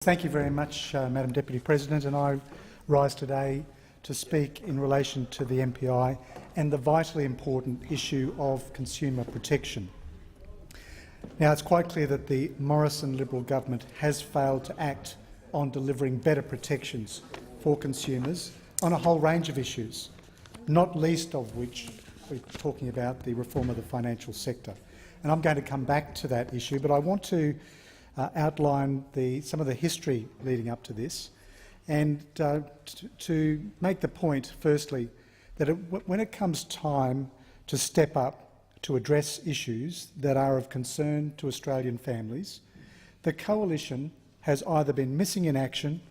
Thank you very much, Madam Deputy President, and I rise today to speak in relation to the MPI and the vitally important issue of consumer protection. Now, it's quite clear that the Morrison Liberal government has failed to act on delivering better protections for consumers on a whole range of issues, not least of which we're talking about the reform of the financial sector. And I'm going to come back to that issue, but I want to outline some of the history leading up to this, and to make the point, firstly, that when it comes time to step up to address issues that are of concern to Australian families, the Coalition has either been missing in action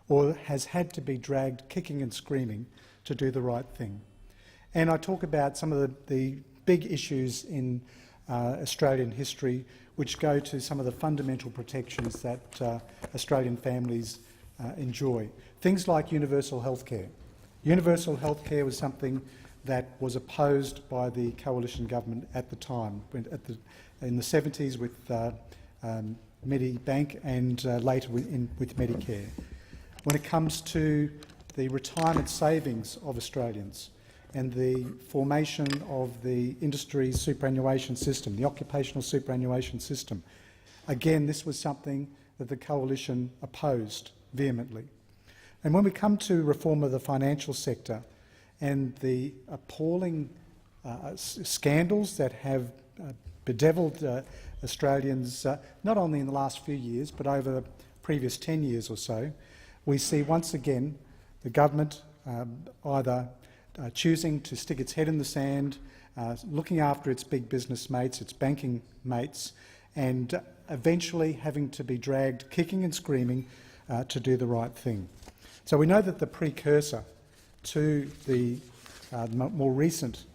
or has had to be dragged kicking and screaming to do the right thing. And I talk about some of the big issues in Australian history which go to some of the fundamental protections that Australian families enjoy. Things like universal healthcare. Universal healthcare was something that was opposed by the Coalition government at the time, in the 70s with Medibank and later with Medicare. When it comes to the retirement savings of Australians and the formation of the industry's superannuation system, the occupational superannuation system. Again, this was something that the Coalition opposed vehemently. And when we come to reform of the financial sector and the appalling scandals that have bedevilled Australians, not only in the last few years but over the previous 10 years or so, we see once again the government either choosing to stick its head in the sand, looking after its big business mates, its banking mates, and eventually having to be dragged kicking and screaming to do the right thing. So we know that the precursor to the more recent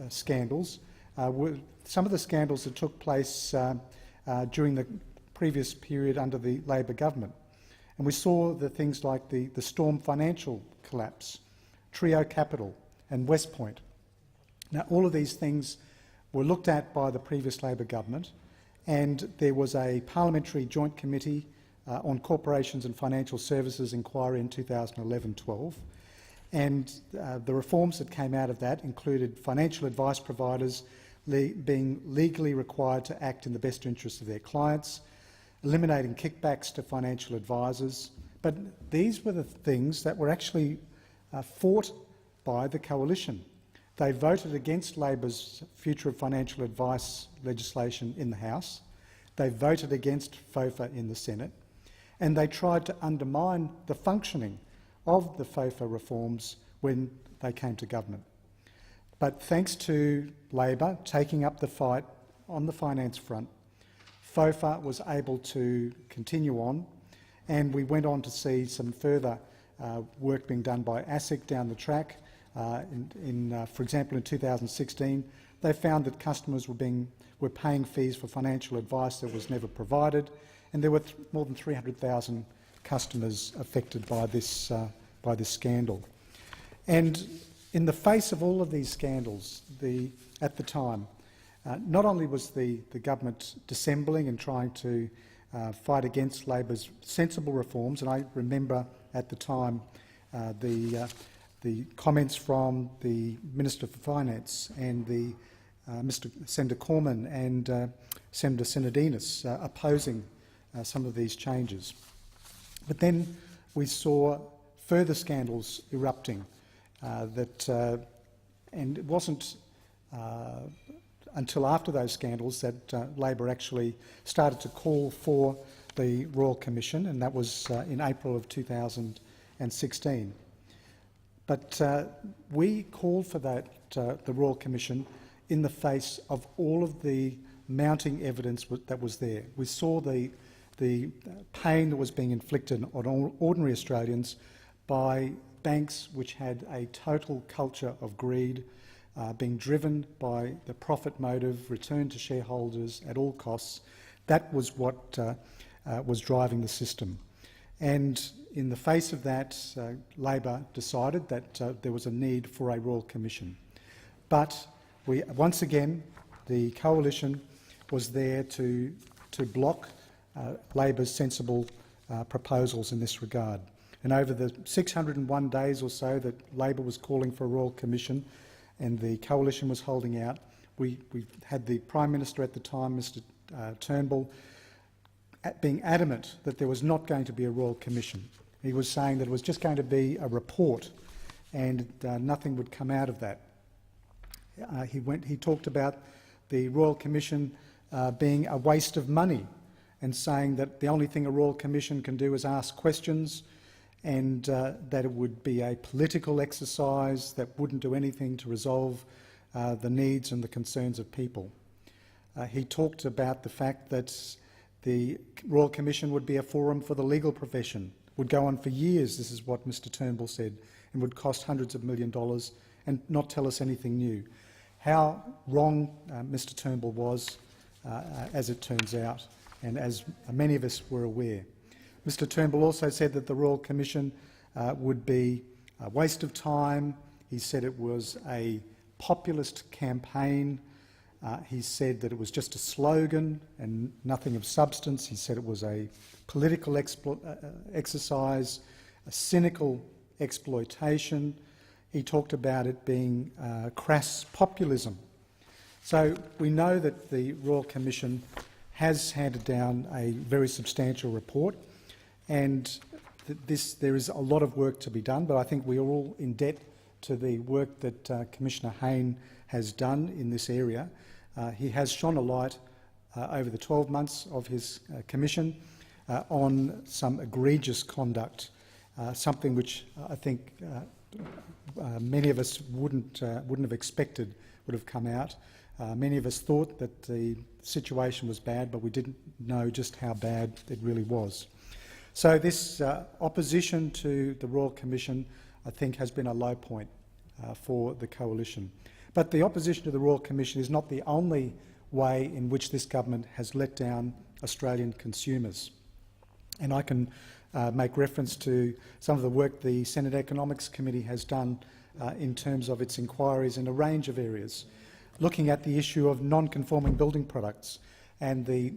scandals were some of the scandals that took place during the previous period under the Labor government. And we saw the things like the Storm financial collapse, Trio Capital and Westpoint. Now, all of these things were looked at by the previous Labor government, and there was a parliamentary joint committee on corporations and financial services inquiry in 2011-12, and the reforms that came out of that included financial advice providers being legally required to act in the best interests of their clients, eliminating kickbacks to financial advisors. But these were the things that were actually fought by the Coalition. They voted against Labor's Future of Financial Advice legislation in the House. They voted against FOFA in the Senate, and they tried to undermine the functioning of the FOFA reforms when they came to government. But thanks to Labor taking up the fight on the finance front, FOFA was able to continue on, and we went on to see some further work being done by ASIC down the track. For example, in 2016, they found that customers were paying fees for financial advice that was never provided, and there were more than 300,000 customers affected by this scandal. And in the face of all of these scandals, at the time, not only was the government dissembling and trying to fight against Labor's sensible reforms, and I remember at the time the comments from the Minister for Finance and Senator Cormann and Senator Sinodinos opposing some of these changes. But then we saw further scandals erupting, and it wasn't until after those scandals that Labor actually started to call for the Royal Commission, and that was in April of 2016. But we called for the Royal Commission in the face of all of the mounting evidence that was there. We saw the pain that was being inflicted on ordinary Australians by banks which had a total culture of greed, being driven by the profit motive, return to shareholders at all costs. That was what was driving the system. And in the face of that, Labor decided that there was a need for a Royal Commission. But once again, the Coalition was there to block Labor's sensible proposals in this regard. And over the 601 days or so that Labor was calling for a Royal Commission and the Coalition was holding out, we had the Prime Minister at the time, Mr Turnbull, being adamant that there was not going to be a Royal Commission. He was saying that it was just going to be a report and nothing would come out of that. He talked about the Royal Commission being a waste of money and saying that the only thing a Royal Commission can do is ask questions and that it would be a political exercise that wouldn't do anything to resolve the needs and the concerns of people. He talked about the fact that the Royal Commission would be a forum for the legal profession, would go on for years, this is what Mr Turnbull said, and would cost hundreds of $millions and not tell us anything new. How wrong Mr Turnbull was, as it turns out, and as many of us were aware. Mr Turnbull also said that the Royal Commission would be a waste of time. He said it was a populist campaign. He said that it was just a slogan and nothing of substance. He said it was a political exercise, a cynical exploitation. He talked about it being crass populism. So we know that the Royal Commission has handed down a very substantial report, and there is a lot of work to be done, but I think we are all in debt to the work that Commissioner Hayne has done in this area. He has shone a light over the 12 months of his commission on some egregious conduct, something which I think many of us wouldn't have expected would have come out. Many of us thought that the situation was bad, but we didn't know just how bad it really was. So this opposition to the Royal Commission, I think, has been a low point for the Coalition. But the opposition to the Royal Commission is not the only way in which this government has let down Australian consumers. And I can make reference to some of the work the Senate Economics Committee has done in terms of its inquiries in a range of areas, looking at the issue of non-conforming building products and the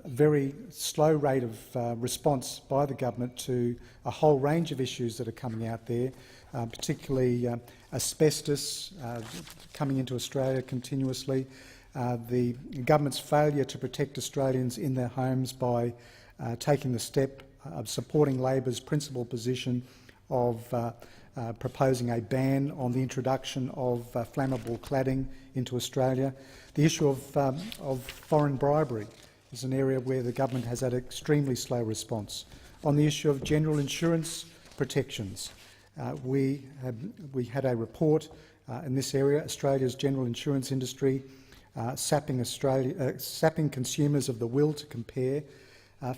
very slow rate of response by the government to a whole range of issues that are coming out there, particularly asbestos coming into Australia continuously, the government's failure to protect Australians in their homes by taking the step of supporting Labor's principal position of proposing a ban on the introduction of flammable cladding into Australia. The issue of foreign bribery is an area where the government has had an extremely slow response. On the issue of general insurance protections, we had a report in this area, Australia's general insurance industry, sapping consumers of the will to compare,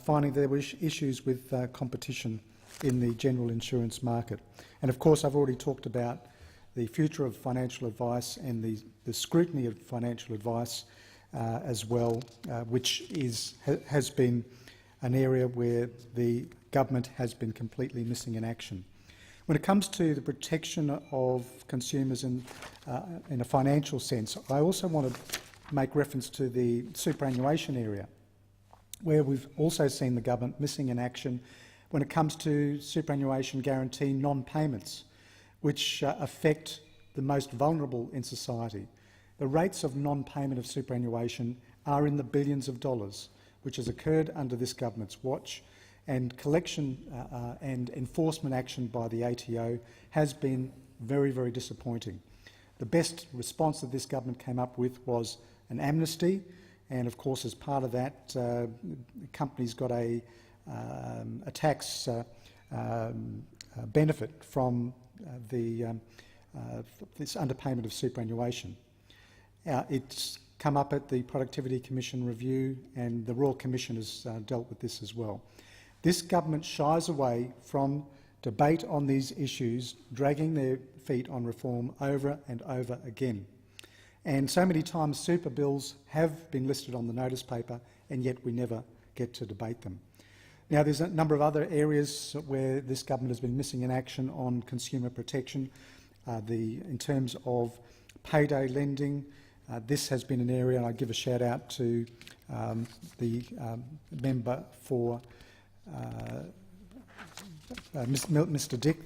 finding there were issues with competition in the general insurance market. And of course, I've already talked about the future of financial advice and the scrutiny of financial advice as well, which has been an area where the government has been completely missing in action. When it comes to the protection of consumers in a financial sense, I also want to make reference to the superannuation area, where we've also seen the government missing in action when it comes to superannuation guarantee non-payments, which affect the most vulnerable in society. The rates of non-payment of superannuation are in the billions of dollars, which has occurred under this government's watch, and collection and enforcement action by the ATO has been very, very disappointing. The best response that this government came up with was an amnesty, and of course as part of that, companies got a tax benefit from this underpayment of superannuation. It's come up at the Productivity Commission review, and the Royal Commission has dealt with this as well. This government shies away from debate on these issues, dragging their feet on reform over and over again. And so many times super bills have been listed on the notice paper, and yet we never get to debate them. Now, there's a number of other areas where this government has been missing in action on consumer protection. In terms of payday lending, this has been an area, and I give a shout out to the member for Mr Dick,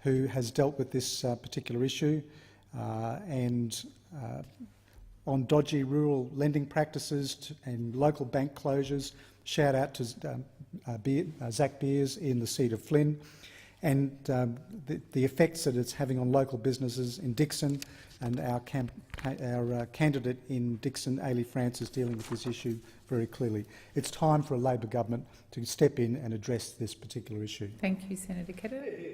who has dealt with this particular issue, and on dodgy rural lending practices and local bank closures. Shout out to Zach Beers in the seat of Flynn, and the effects that it's having on local businesses in Dixon, and our candidate in Dixon, Ailey France, is dealing with this issue very clearly. It's time for a Labor government to step in and address this particular issue. Thank you, Senator Ketter.